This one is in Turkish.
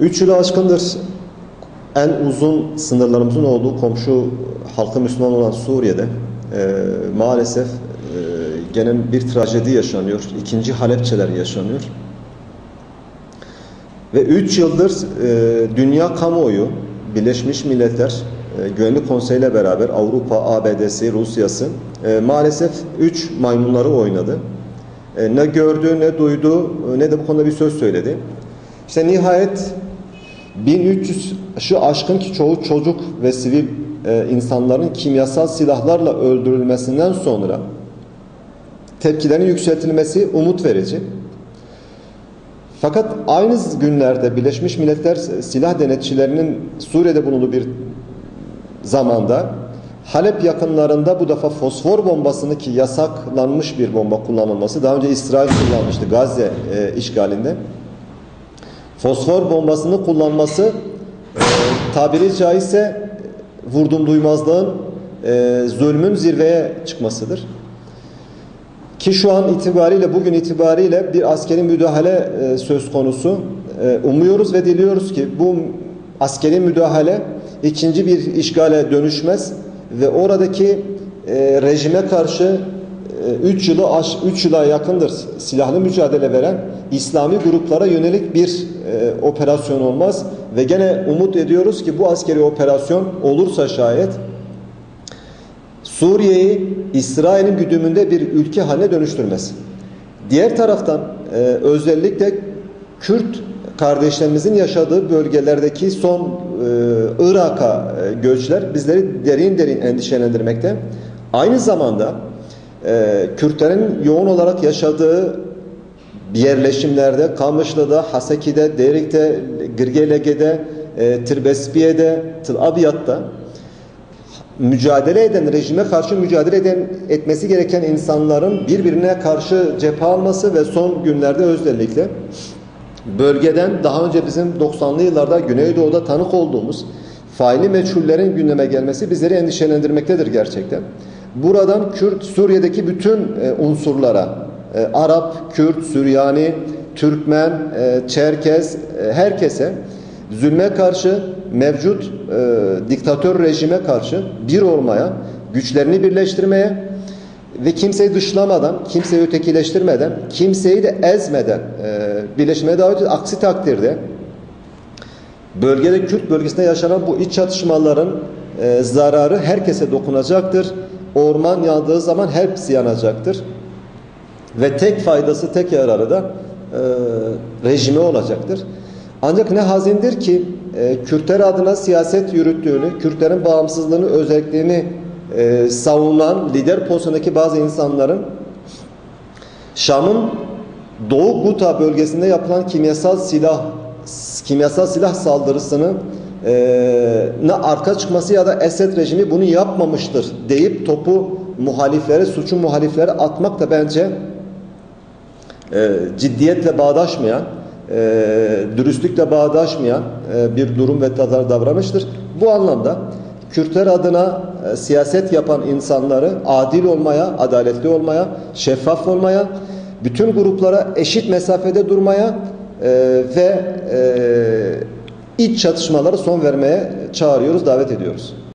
3 yılı aşkındır en uzun sınırlarımızın olduğu komşu halkı Müslüman olan Suriye'de maalesef gene bir trajedi yaşanıyor. İkinci Halepçeler yaşanıyor. Ve 3 yıldır dünya kamuoyu, Birleşmiş Milletler Güvenlik Konseyi ile beraber Avrupa, ABD'si, Rusya'sı maalesef 3 maymunları oynadı. Ne gördü, ne duydu, ne de bu konuda bir söz söyledi. İşte nihayet 1300'ü aşkın ki çoğu çocuk ve sivil insanların kimyasal silahlarla öldürülmesinden sonra tepkilerin yükseltilmesi umut verici. Fakat aynı günlerde Birleşmiş Milletler silah denetçilerinin Suriye'de bulunduğu bir zamanda Halep yakınlarında bu defa fosfor bombasını, ki yasaklanmış bir bomba kullanılması, daha önce İsrail kullanmıştı Gazze işgalinde, fosfor bombasını kullanması tabiri caizse vurdum duymazlığın, zulmün zirveye çıkmasıdır. Ki şu an itibariyle, bugün itibariyle bir askeri müdahale söz konusu. Umuyoruz ve diliyoruz ki bu askeri müdahale ikinci bir işgale dönüşmez ve oradaki rejime karşı 3 yıla yakındır silahlı mücadele veren İslami gruplara yönelik bir operasyon olmaz ve gene umut ediyoruz ki bu askeri operasyon olursa şayet Suriye'yi İsrail'in güdümünde bir ülke haline dönüştürmez. Diğer taraftan özellikle Kürt kardeşlerimizin yaşadığı bölgelerdeki son Irak'a göçler bizleri derin derin endişelendirmekte. Aynı zamanda Kürtlerin yoğun olarak yaşadığı yerleşimlerde, Kamışlı'da, Haseki'de, Derik'te, Girgelege'de, Tirbespiye'de, Tel Abyad'da mücadele eden, rejime karşı mücadele etmesi gereken insanların birbirine karşı cephe alması ve son günlerde özellikle bölgeden daha önce bizim 90'lı yıllarda Güneydoğu'da tanık olduğumuz faili meçhullerin gündeme gelmesi bizleri endişelendirmektedir gerçekten. Buradan Suriye'deki bütün unsurlara, Arap, Kürt, Süryani, Türkmen, Çerkez, herkese zulme karşı, mevcut diktatör rejime karşı bir olmaya, güçlerini birleştirmeye ve kimseyi dışlamadan, kimseyi ötekileştirmeden, kimseyi de ezmeden birleşmeye davet ediyor. Aksi takdirde bölgede, Kürt bölgesinde yaşanan bu iç çatışmaların zararı herkese dokunacaktır. Orman yandığı zaman hepsi yanacaktır. Ve tek faydası, tek yararı da rejime olacaktır. Ancak ne hazindir ki Kürtler adına siyaset yürüttüğünü, Kürtlerin bağımsızlığını, özelliklerini savunan lider pozisyondaki bazı insanların Şam'ın Doğu Guta bölgesinde yapılan kimyasal silah saldırısını arka çıkması ya da Esed rejimi bunu yapmamıştır deyip topu muhaliflere, suçun muhaliflere atmak da bence ciddiyetle bağdaşmayan, dürüstlükle bağdaşmayan bir durum ve davranıştır. Bu anlamda Kürtler adına siyaset yapan insanları adil olmaya, adaletli olmaya, şeffaf olmaya, bütün gruplara eşit mesafede durmaya ve iç çatışmalara son vermeye çağırıyoruz, davet ediyoruz.